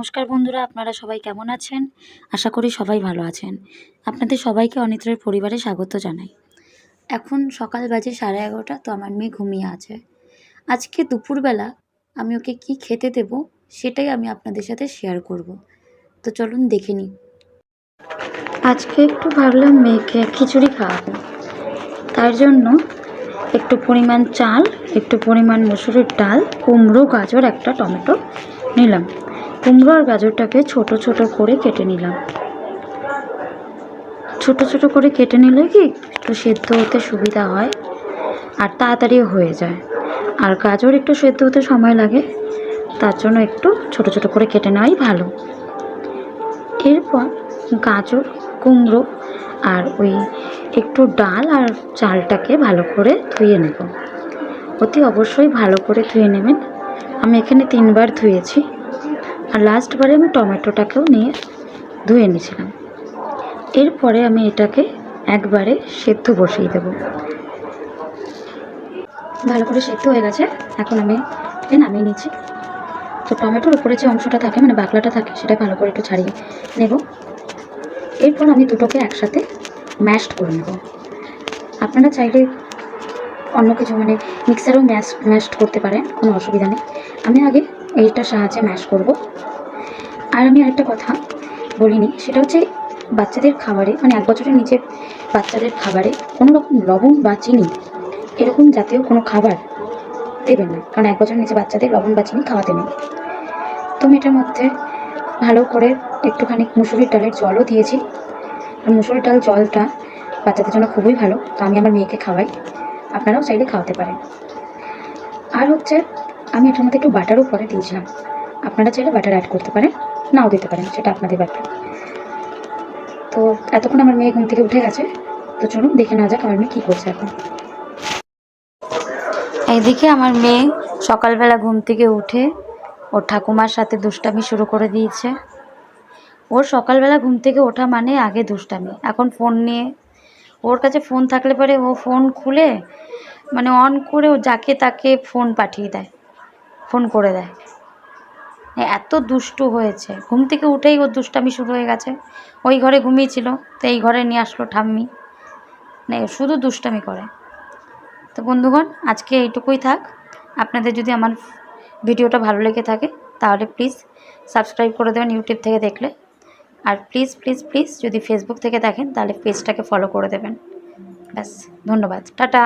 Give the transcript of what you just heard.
নমস্কার বন্ধুরা, আপনারা সবাই কেমন আছেন? আশা করি সবাই ভালো আছেন। আপনাদের সবাইকে অনিত্রের পরিবারে স্বাগত জানাই। এখন সকাল বাজে 11:30, তো আমার মেয়ে ঘুমিয়ে আছে। আজকে দুপুরবেলা আমি ওকে কি খেতে দেব সেটাই আমি আপনাদের সাথে শেয়ার করব। তো চলুন দেখে নিই। আজকে একটু ভাবলাম মেয়েকে খিচুড়ি খাওয়াবো। তার জন্য একটু পরিমাণ চাল, একটু পরিমাণ মসুরের ডাল, কুমড়ো, গাজর, একটা টমেটো নিলাম। কুমড়ো আর গাজরটাকে ছোট ছোট করে কেটে নিলাম। ছোট ছোট করে কেটে নিলে কি একটু সেদ্ধ হতে সুবিধা হয় আর তাড়াতাড়িও হয়ে যায়। আর গাজর একটু সেদ্ধ হতে সময় লাগে, তার জন্য একটু ছোট ছোট করে কেটে নেওয়াই ভালো। এরপর গাজর, কুমড়ো আর ওই একটু ডাল আর চালটাকে ভালো করে ধুয়ে নেব। অতি অবশ্যই ভালো করে ধুয়ে নেবেন। আমি এখানে 3বার ধুয়েছি। আর লাস্টবারে আমি টমেটোটাকেও নিয়ে ধুয়ে নিয়েছিলাম। এরপরে আমি এটাকে একবারে সেদ্ধ বসিয়ে দেব। ভালো করে সেদ্ধ হয়ে গেছে, এখন আমি নামিয়ে নিচ্ছি। তো টমেটোর উপরে যে অংশটা থাকে, মানে বাকলাটা থাকে, সেটা ভালো করে একটু ছাড়িয়ে নেব। এরপর আমি দুটোকে একসাথে ম্যাশড করে নেব। আপনারা চাইলে অন্য কিছু মানে মিক্সারেও ম্যাশড করতে পারেন, কোনো অসুবিধা নেই। আমি আগে এইটার সাহায্যে ম্যাশ করব। আর আমি আরেকটা কথা বলিনি, সেটা হচ্ছে বাচ্চাদের খাবারে, মানে 1 বছরের নিচে বাচ্চাদের খাবারে কোনো রকম লবণ বা চিনি এরকম জাতীয় কোনো খাবার দেবেন না, কারণ 1 বছরের নিচে বাচ্চাদের লবণ বা চিনি খাওয়াতে নেই। তো আমি এটার মধ্যে ভালো করে একটুখানি মুসুরির ডালের জলও দিয়েছি। আর মুসুরির ডাল জলটা বাচ্চাদের জন্য খুবই ভালো, তো আমি আমার মেয়েকে খাওয়াই, আপনারাও চাইলে খাওয়াতে পারেন। আর হচ্ছে আমি এটার মধ্যে একটু বাটারও পরে দিয়েছিলাম, আপনারা চাইলে বাটার অ্যাড করতে পারেন, নাও দিতে পারেন, সেটা আপনাদের ব্যাপার। তো এতক্ষণ আমার মেয়ে ঘুম থেকে উঠে গেছে, তো চলুন দেখে নেওয়া যাক আমার মেয়ে কী করছে এখন। এইদিকে আমার মেয়ে সকালবেলা ঘুম থেকে উঠে ওর ঠাকুমার সাথে দুষ্টামি শুরু করে দিয়েছে। ওর সকালবেলা ঘুম থেকে ওঠা মানে আগে দুষ্টামি। এখন ফোন নিয়ে, ওর কাছে ফোন থাকলে পরে ও ফোন খুলে মানে অন করে ও যাকে তাকে ফোন পাঠিয়ে দেয়, ফোন করে দেয়। এত দুষ্টু হয়েছে, ঘুম থেকে উঠেই ওর দুষ্টামি শুরু হয়ে গেছে। ওই ঘরে ঘুমিয়েছিল, তো এই ঘরে নিয়ে আসলো ঠাম্মি, মানে শুধু দুষ্টামি করে। তো বন্ধুগণ, আজকে এইটুকুই থাক। আপনাদের যদি আমার ভিডিওটা ভালো লেগে থাকে তাহলে প্লিজ সাবস্ক্রাইব করে দেবেন ইউটিউব থেকে দেখলে। আর প্লিজ প্লিজ প্লিজ যদি ফেসবুক থেকে দেখেন তাহলে পেজটাকে ফলো করে দেবেন। ব্যাস, ধন্যবাদ, টাটা।